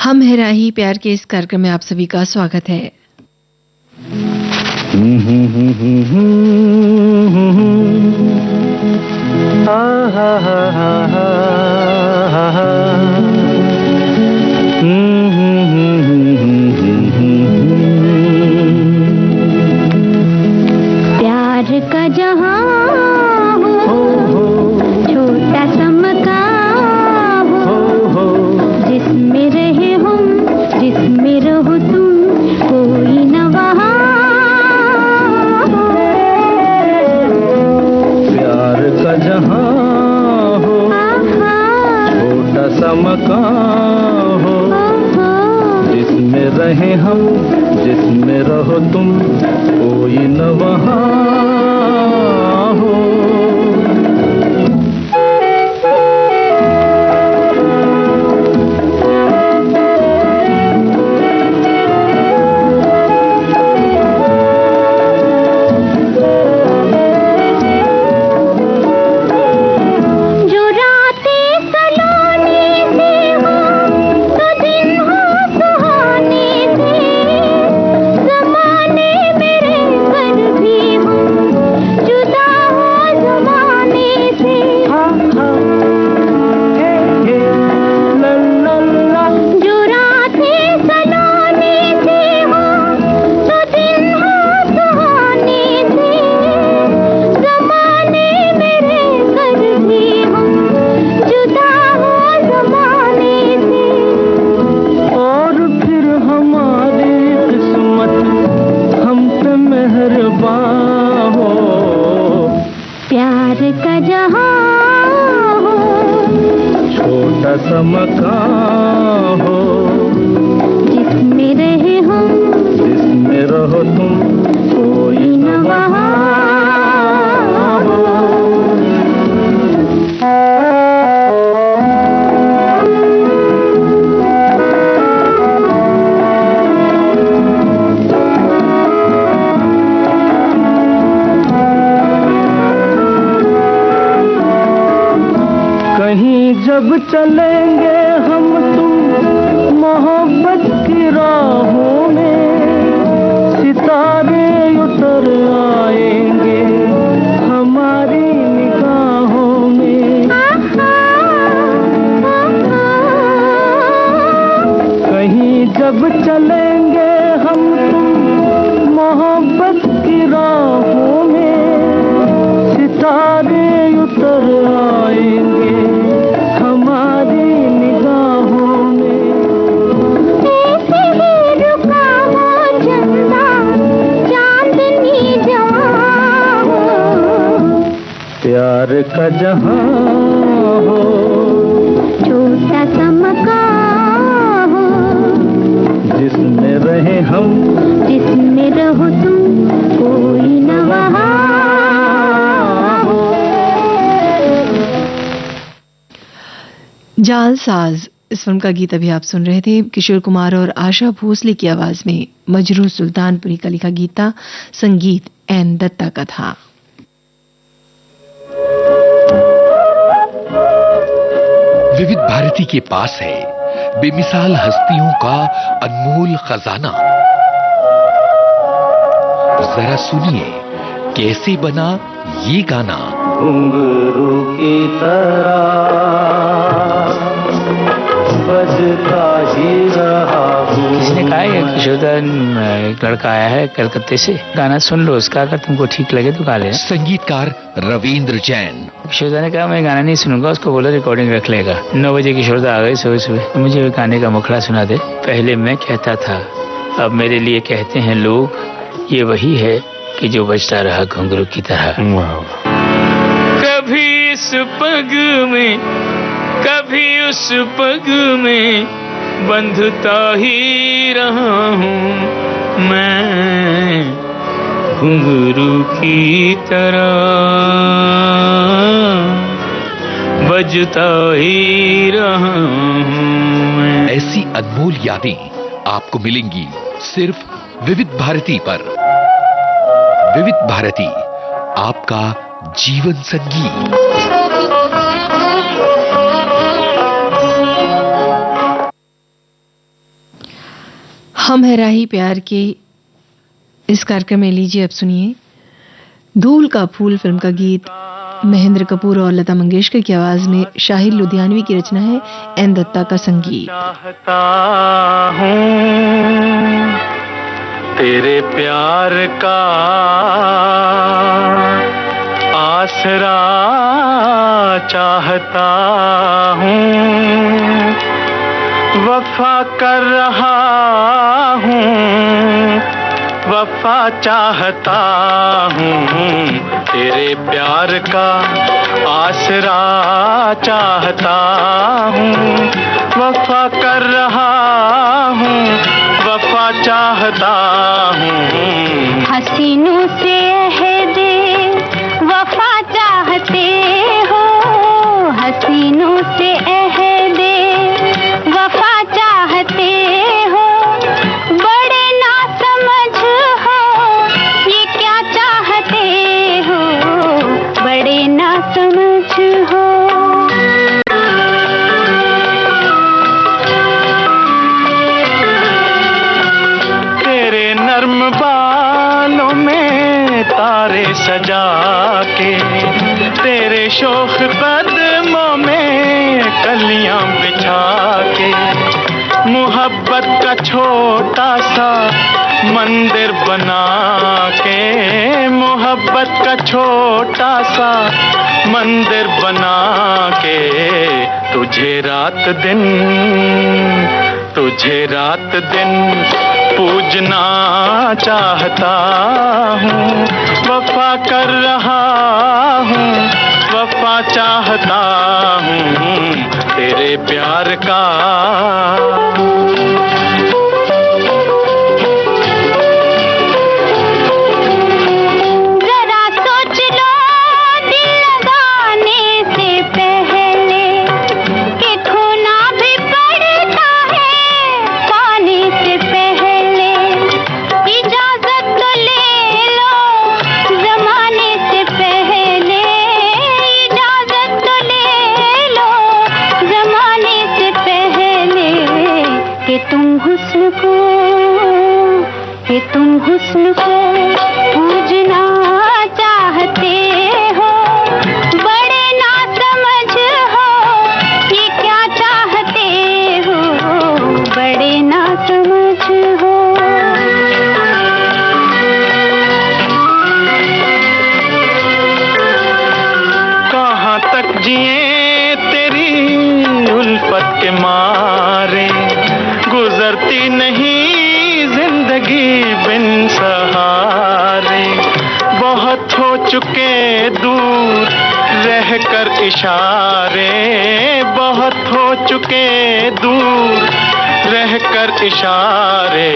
हम है राही प्यार के इस कार्यक्रम में आप सभी का स्वागत है। प्यार का जहां हो, छोटा सा मकान हो, जिसमें रहे हम, जिसमें रहो तुम, कोई न वहां। प्यार का जहां हो, छोटा सा मकान हो, जिसमें रहे हम, जिसमें रहो तुम, कोई न वहां हो। प्यार का जहां हो, छोटा सा मकान हो, जिसमें रहे हम, जिसमें रहो तुम, कोई न वहां हो। कहीं जब चलेंगे हम तुम मोहब्बत की राहों में, सितारे उतर आएंगे हमारी निगाहों में। कहीं जब चलेंगे हम तुम मोहब्बत की राहों में, सितारे उतर आएंगे हमारी निगाहों में। ऐसे ही रुका हो चंदा, चांदनी जवां हो, प्यार का जहां हो, छोटा सा मकान हो, जिसमें रहे हम, जिसमें रहो तुम, कोई न वहां हो। जालसाज इस फिल्म का गीत अभी आप सुन रहे थे। किशोर कुमार और आशा भोसले की आवाज में मजरू सुल्तानपुरी का लिखा गीत था। संगीत एन दत्ता का था। विविध भारती के पास है बेमिसाल हस्तियों का अनमोल खजाना। जरा सुनिए कैसे बना ये गाना। घुंघरू की तरह बजता ही रहा हूँ। किसी ने कहा है किशोरदा एक लड़का आया है कलकत्ते से, गाना सुन लो उसका, अगर तुमको ठीक लगे तो गा लेना। संगीतकार रविंद्र जैन। किशोरदा ने कहा मैं गाना नहीं सुनूंगा, उसको बोला रिकॉर्डिंग रख लेगा। 9 बजे किशोरदा आ गए सुबह सुबह, मुझे गाने का मुखड़ा सुना दे। पहले मैं कहता था, अब मेरे लिए कहते हैं लोग, ये वही है कि जो बजता रहा घुंघरू की तरह। कभी इस पग में, कभी उस पग में बंधता ही रहा हूँ मैं घुंघरू की तरह, बजता ही रहा हूँ मैं। ऐसी अनमोल यादें आपको मिलेंगी सिर्फ विविध भारती पर। विविध भारती आपका जीवन संगीत। हम है राही प्यार के इस कार्यक्रम में लीजिए अब सुनिए धूल का फूल फिल्म का गीत महेंद्र कपूर और लता मंगेशकर की आवाज में शाहिद लुधियानवी की रचना है एन दत्ता का संगीत। चाहता हूँ तेरे प्यार का आसरा चाहता हूँ वफा कर रहा हूँ वफा चाहता हूँ तेरे प्यार का आसरा चाहता हूँ वफा कर रहा हूँ वफा चाहता हूँ हसीनों से अहदे वफा चाहते हो हसीनों से अहदे वफा चाहते हो बड़े ना समझ हो ये क्या चाहते हो बड़े ना समझ हो तेरे नर्म बालों में तारे सजा के तेरे शोख कदमों में कलियां बिछा के मोहब्बत का छोटा सा मंदिर बना के मोहब्बत का छोटा सा मंदिर बना के तुझे रात दिन पूजना चाहता हूँ वफा कर रहा हूँ वफा चाहता हूँ तेरे प्यार का तुम हुस्न को पूजना चाहते हो बड़े ना समझ हो ये क्या चाहते हो बड़े ना समझ हो कहाँ तक जिए तेरी उल्फत के मारे गुजरती नहीं जिंदगी बिन सहारे बहुत हो चुके दूर रहकर इशारे बहुत हो चुके दूर रहकर इशारे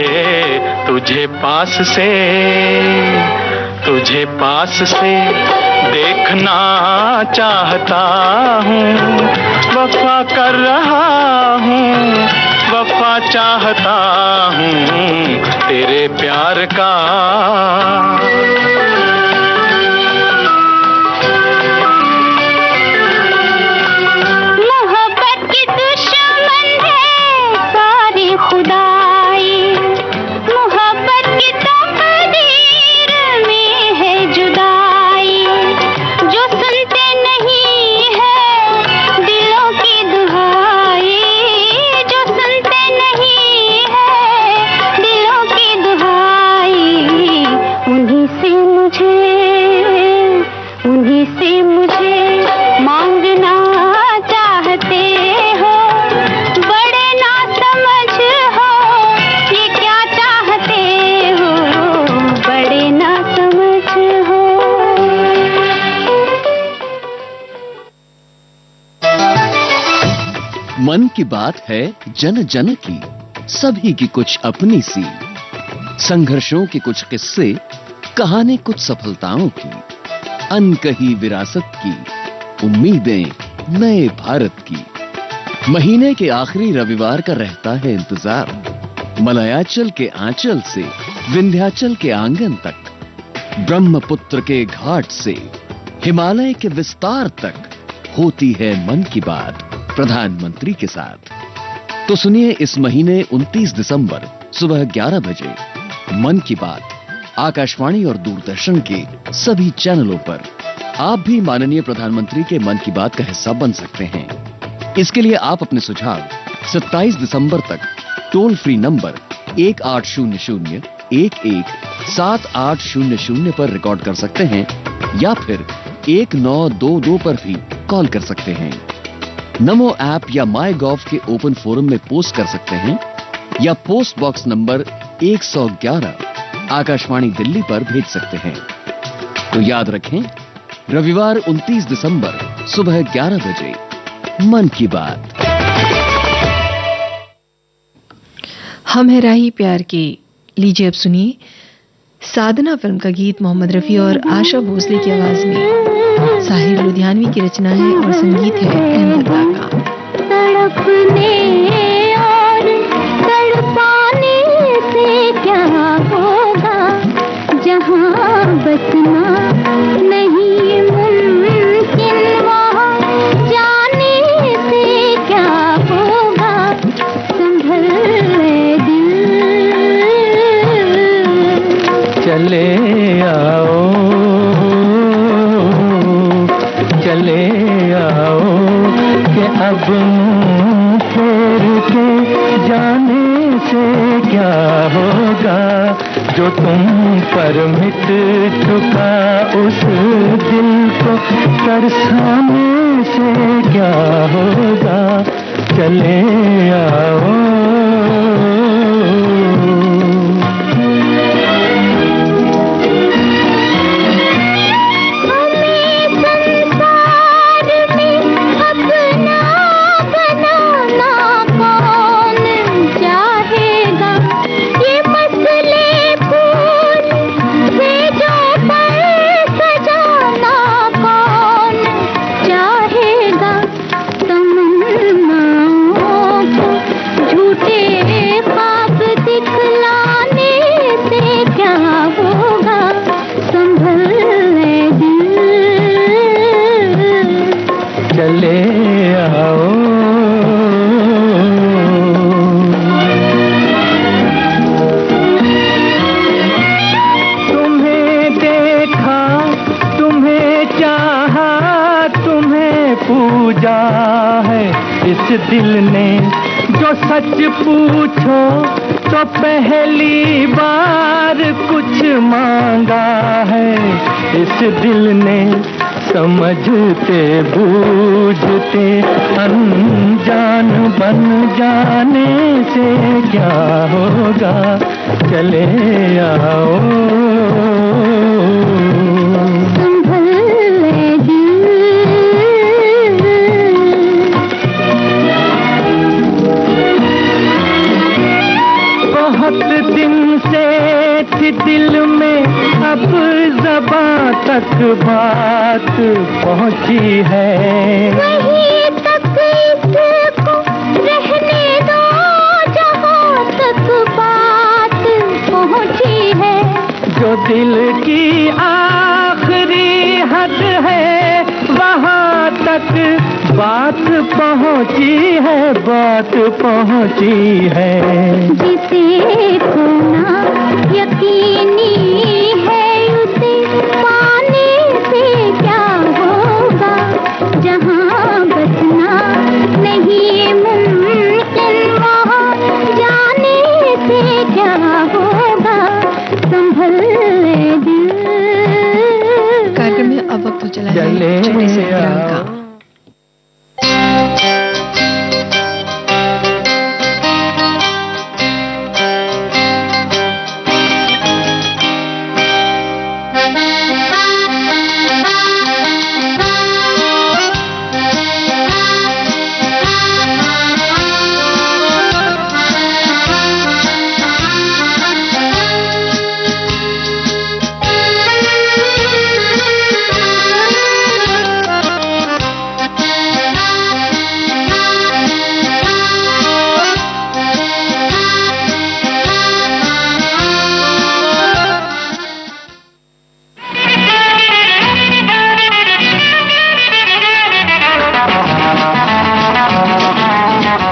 तुझे पास से देखना चाहता हूँ वफा कर रहा हूँ वफा चाहता हूँ तेरे प्यार का मोहब्बत की दुश्मन है सारी खुदाई मोहब्बत की तकदीर में है जुदाई जो सुनते नहीं है दिलों की दुहाई जो सुनते नहीं है दिलों की दुहाई उन्हीं से मुझे मांगना चाहते हो बड़े ना समझ हो ये क्या चाहते हो बड़े ना समझ हो मन की बात है जन जन की सभी की कुछ अपनी सी संघर्षों के कुछ किस्से कहानी कुछ सफलताओं की अनकही विरासत की उम्मीदें नए भारत की महीने के आखिरी रविवार का रहता है इंतजार मलयाचल के आंचल से विंध्याचल के आंगन तक ब्रह्मपुत्र के घाट से हिमालय के विस्तार तक होती है मन की बात प्रधानमंत्री के साथ। तो सुनिए इस महीने 29 दिसंबर सुबह 11 बजे मन की बात आकाशवाणी और दूरदर्शन के सभी चैनलों पर। आप भी माननीय प्रधानमंत्री के मन की बात का हिस्सा बन सकते हैं। इसके लिए आप अपने सुझाव 27 दिसंबर तक टोल फ्री नंबर 1800-117800 पर रिकॉर्ड कर सकते हैं या फिर 1922 पर भी कॉल कर सकते हैं। नमो ऐप या माई गॉव के ओपन फोरम में पोस्ट कर सकते हैं या post box number 111 Akashvani Delhi पर भेज सकते हैं। तो याद रखें, रविवार 29 दिसंबर सुबह 11 बजे मन की बात। हम है राही प्यार के। लीजिए अब सुनिए साधना फिल्म का गीत मोहम्मद रफी और आशा भोसले की आवाज में। साहिर लुधियानवी की रचना है और संगीत है अहमद का। तड़पने और तड़पाने से क्या होगा, जहाँ बसना नहीं मुमकिन वहाँ जाने से क्या होगा। संभल ले दिल, चले आओ, चले आओ कि अब मुँह फेर के जाने से क्या होगा। जो तुम पर मिट चुका उस दिल को तरसाने से क्या होगा। चले आओ, दिल ने जो सच पूछो तो पहली बार कुछ मांगा है। इस दिल ने समझते बूझते अनजान बन जाने से क्या होगा। चले आओ, दिल में अब ज़बां तक बात पहुंची है। वहीं तक इसको रहने दो जहां तक बात पहुंची है। जो दिल की आखिरी हद है वहां तक बात पहुंची है, बात पहुंची है। जिसे खोना यकीनी है उसे पाने से क्या होगा। जहाँ बसना नहीं मुमकिन वहाँ जाने से क्या होगा। संभल ले दिल। कार्यक्रम में अब वक्त हो चला है छोटे से विराम का।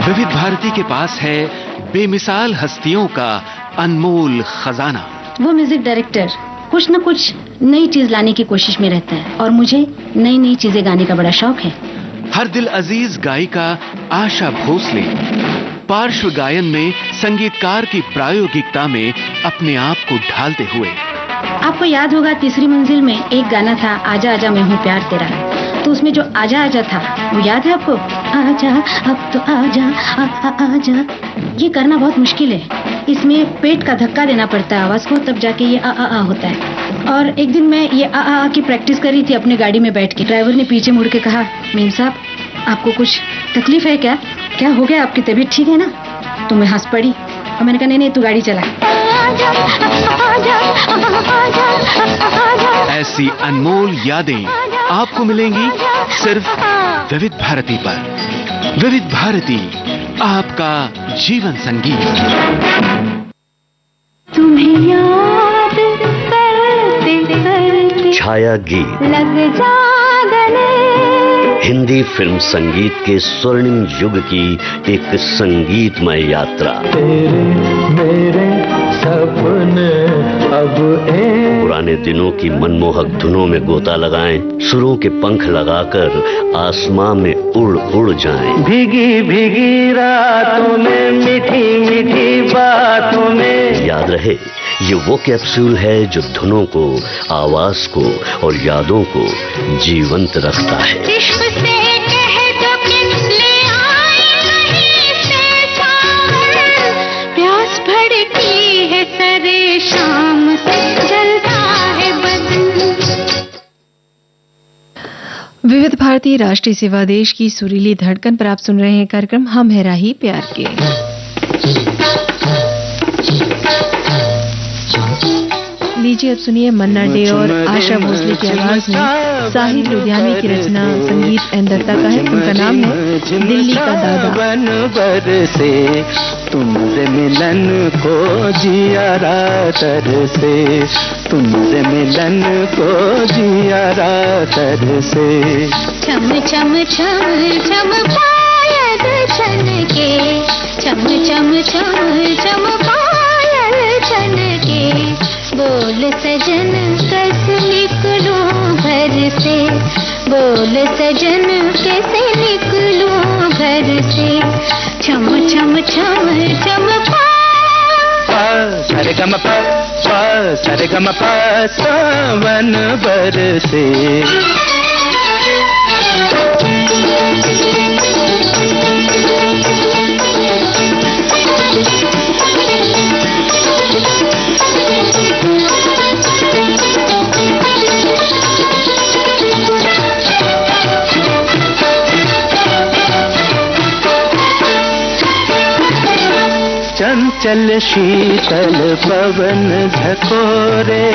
विविध भारती के पास है बेमिसाल हस्तियों का अनमोल खजाना। वो म्यूजिक डायरेक्टर कुछ न कुछ नई चीज लाने की कोशिश में रहता है और मुझे नई नई चीजें गाने का बड़ा शौक है। हर दिल अजीज गायिका आशा भोसले पार्श्व गायन में संगीतकार की प्रायोगिकता में अपने आप को ढालते हुए। आपको याद होगा तीसरी मंजिल में एक गाना था, आजा आजा मैं हूँ प्यार तेरा, तो उसमें जो आजा आजा था वो याद है आपको? आजा अब तो आजा आजा। ये करना बहुत मुश्किल है, इसमें पेट का धक्का देना पड़ता है आवाज को, तब जाके ये आ होता है। और एक दिन मैं ये आ की प्रैक्टिस कर रही थी अपने गाड़ी में बैठ के। ड्राइवर ने पीछे मुड़ के कहा, मेम साहब आपको कुछ तकलीफ है क्या? क्या हो गया, आपकी तबीयत ठीक है ना? तो मैं हंस पड़ी और मैंने कहा नहीं तू गाड़ी चला। ऐसी अनमोल यादें आपको मिलेंगी सिर्फ विविध भारती पर। विविध भारती, आपका जीवन संगीत। तुम्हें याद करते करते छाया गीत लग जा गले। हिंदी फिल्म संगीत के स्वर्णिम युग की एक संगीतमय यात्रा। तेरे मेरे सपने अब पुराने दिनों की मनमोहक धुनों में गोता लगाएं, सुरों के पंख लगाकर आसमां में उड़ उड़ जाएं। भीगी भीगी रातों में मीठी मीठी बातों में। याद रहे, ये वो कैप्सूल है जो धुनों को, आवाज को और यादों को जीवंत रखता है। इश्क से कह दो कि ले आए कहीं से चावल, प्यास भड़की है सरे शाम से, जलता है बदन। विविध भारती राष्ट्रीय सेवा देश की सुरीली धड़कन पर आप सुन रहे हैं कार्यक्रम हम है राही प्यार के। लीजिए अब सुनिए मन्ना डे और आशा भोसले की आवाज में साहिर लुधियानवी की रचना, संगीत एन दत्ता का है। उनका नाम है दिल्ली का दादा। वन बरसे तुमसे मिलन को जियारा तरसे, तुमसे मिलन को जियारा तरसे। छम छम छम छम पायल छनके, छम छम छम छम पायल छनके, बोल सजन कैसे निकलूं घर से, बोल सजन कैसे निकलूं घर से। छम छम छम छम सारे गम पा सारे गम पा सावन बरसे। चंचल शीतल पवन झकोरे,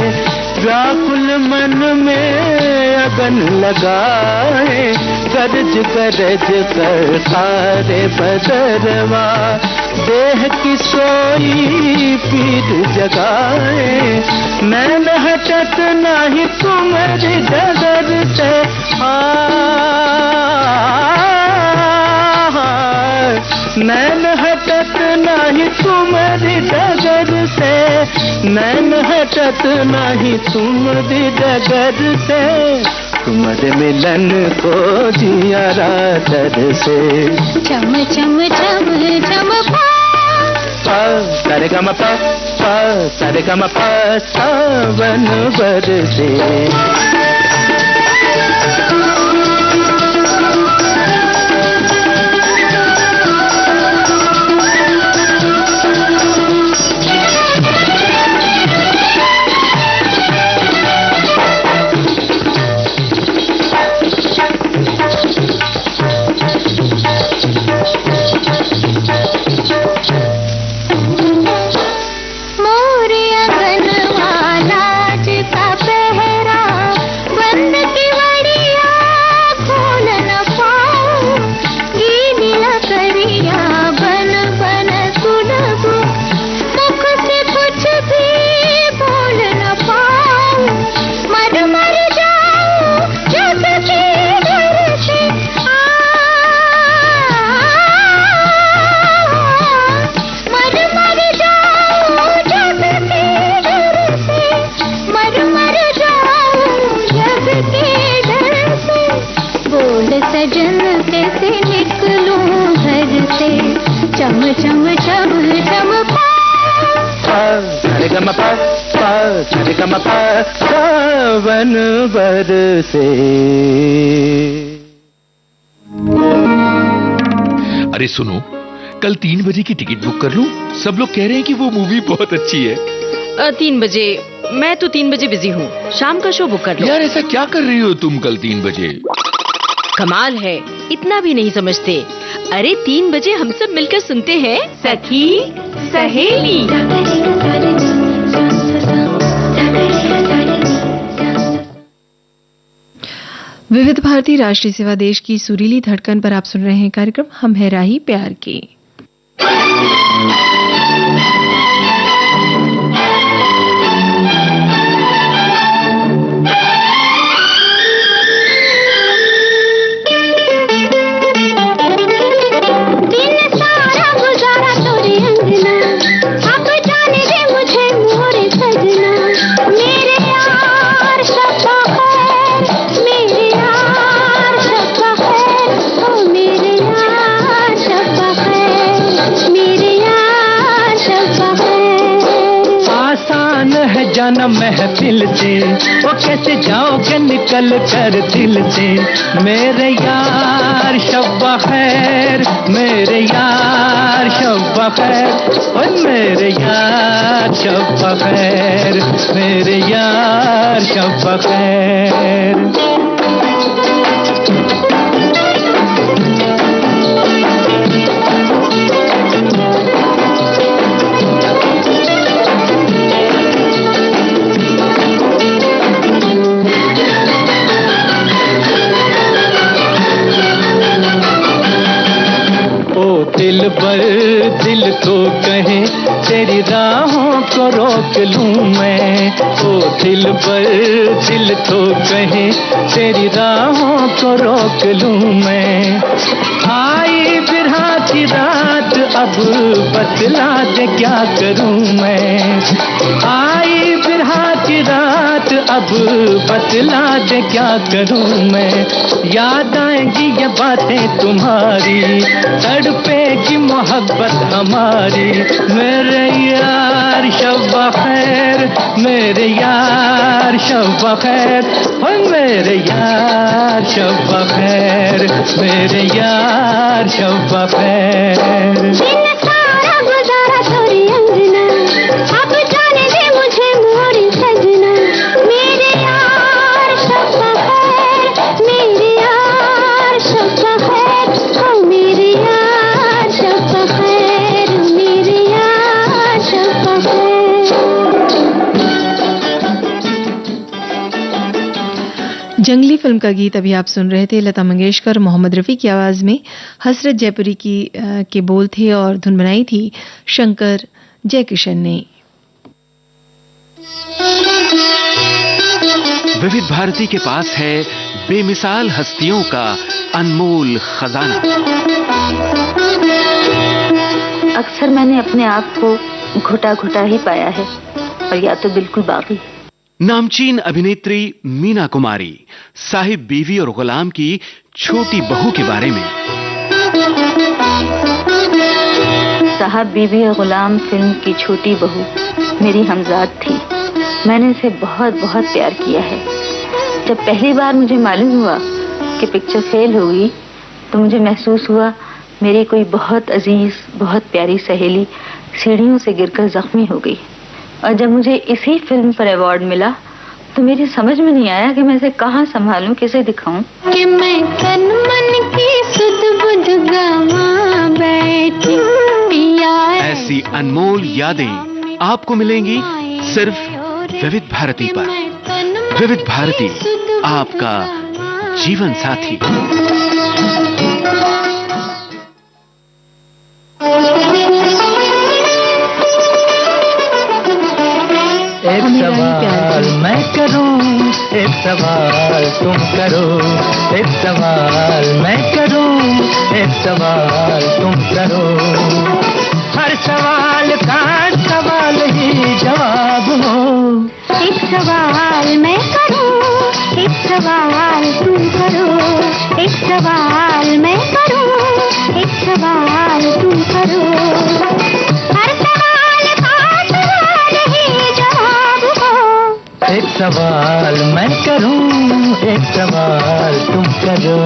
व्याकुल मन में अगन लगाए, गरज गरज कर सारे बदरवा, देह की सोई पीर जगाए। नैन हटत नाही तुम्हारी डगर से, नैन हटत नाही तुम्हारी डगर से, नैन हटत नाही तुम्हारी डगर से, तुम्हारे मिलन को जियारा तरसे। छम छम छम छम सारे गम पा सारे गम पा सावन बरसे। मोर अगन वाला का पहरा, सावन बरसे। अरे सुनो, कल 3 बजे की टिकट बुक कर लूं? सब लोग कह रहे हैं कि वो मूवी बहुत अच्छी है। 3 बजे? मैं तो 3 बजे बिजी हूँ, शाम का शो बुक कर लो। यार ऐसा क्या कर रही हो तुम कल 3 बजे? कमाल है, इतना भी नहीं समझते। अरे 3 बजे हम सब मिलकर सुनते हैं सखी सहेली। विविध भारती राष्ट्रीय सेवा देश की सुरीली धड़कन पर आप सुन रहे हैं कार्यक्रम हम है राही प्यार की। जाना महफिल से, वो कैसे जाओगे निकल कर दिल से। मेरे यार शब्बा खैर, मेरे यार शब्बा खैर, और मेरे यार शब्बा खैर, मेरे यार शब्बा खैर। दिल बर दिल तो कहे तेरी राहों को रोक लूं मैं। ओ दिल बर दिल तो कहे तेरी राहों को रोक लूं मैं। आई बिरहा की रात अब बतला दे क्या करूं मैं। आई बिरहा की रात अब बतला दे क्या करूं मैं। याद आएंगी ये बातें तुम्हारी, तड़पेगी मोहब्बत हमारी। मेरे यार शब्बा खैर, मेरे यार शब्बा खैर, और मेरे यार शब्बा खैर, मेरे यार शब्बा खैर। दिन सारा गुजारा तोरी अंगना, अब जाने दे मुझे मोरी सजना। मेरे यार शब्बा खैर, मेरे यार शब्बा खैर, ओ मेरे यार शब्बा खैर, मेरे यार शब्बा खैर। जंगली फिल्म का गीत अभी आप सुन रहे थे। लता मंगेशकर मोहम्मद रफ़ी की आवाज में हसरत जयपुरी के बोल थे और धुन बनाई थी शंकर जयकिशन ने। विविध भारती के पास है बेमिसाल हस्तियों का अनमोल खजाना। अक्सर मैंने अपने आप को घुटा घुटा ही पाया है, और या तो बिल्कुल बागी। नामचीन अभिनेत्री मीना कुमारी साहिब बीवी और गुलाम की छोटी बहू के बारे में। साहब बीवी और गुलाम फिल्म की छोटी बहू मेरी हमजाद थी। मैंने इसे बहुत बहुत प्यार किया है। जब पहली बार मुझे मालूम हुआ कि पिक्चर फेल होगी, तो मुझे महसूस हुआ मेरी कोई बहुत अजीज, बहुत प्यारी सहेली सीढ़ियों से गिरकर जख्मी हो गई। और जब मुझे इसी फिल्म पर अवार्ड मिला, तो मेरी समझ में नहीं आया कि मैं इसे कहाँ संभालूं, किसे दिखाऊं। कि मैं तन मन की सुध बुध गवा बैठी पिया। ऐसी अनमोल यादें आपको मिलेंगी सिर्फ विविध भारती पर। विविध भारती, आपका जीवन साथी। एक सवाल मैं करूं, एक सवाल तुम करो। एक सवाल मैं करूं, एक सवाल तुम करो। हर सवाल का सवाल ही जवाब हो। एक सवाल मैं करूं, एक सवाल तुम करो। एक सवाल मैं करूं, एक सवाल तुम करो। हर सवाल मैं करूं, एक सवाल तुम करो।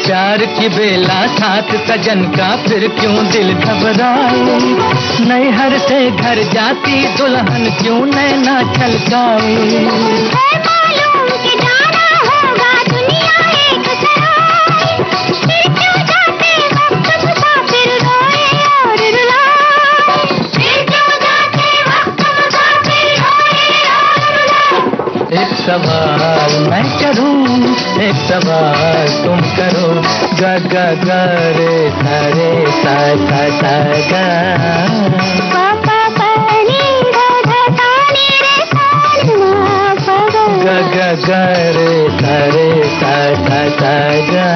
प्यार की बेला साथ सजन का, फिर क्यों दिल घबराए। नैहर से घर जाती दुल्हन क्यों नैना छलकाए। एक सवाल मैं करूं, एक सवाल तुम करो। ग ग ग रे सा रे सा सा सा गा। ग ग ग रे सा रे सा सा सा गा।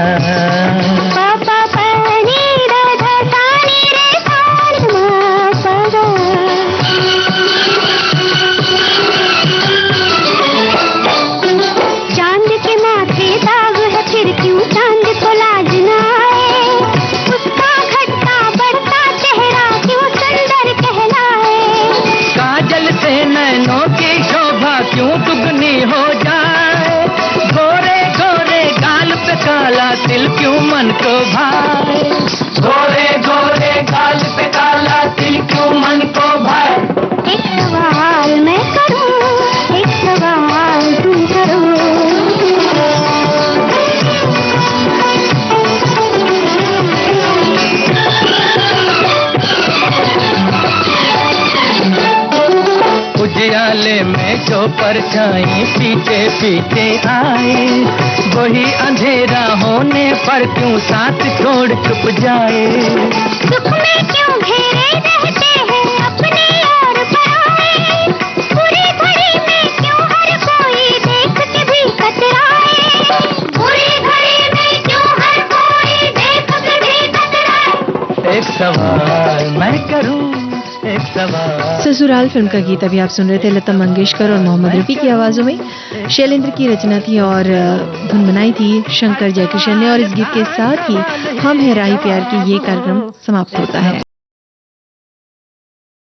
क्यों दुगनी हो जाए, गोरे गोरे गाल पे काला तिल क्यों मन को भाए। गोरे गोरे गाल पे काला तिल क्यों मन को भाए। एक सवाल मैं करूं, एक सवाल तुम करो। उजियाले में जो परछाई पीछे पीछे आए, वही अंधेरा होने पर क्यों साथ छोड़ चुप जाए। दुख में क्यों घेरे रहते हैं अपने और पराए, बुरी घड़ी में क्यों हर कोई देख के भी कतराए। बुरी घड़ी में क्यों हर कोई देख के भी कतराए। एक सवाल मैं करूं, ससुराल फिल्म का गीत अभी आप सुन रहे थे लता मंगेशकर और मोहम्मद रफी की आवाजों में। शैलेंद्र की रचना थी और धुन बनाई थी शंकर जयकिशन ने। और इस गीत के साथ ही हम है राही प्यार की ये कार्यक्रम समाप्त होता है।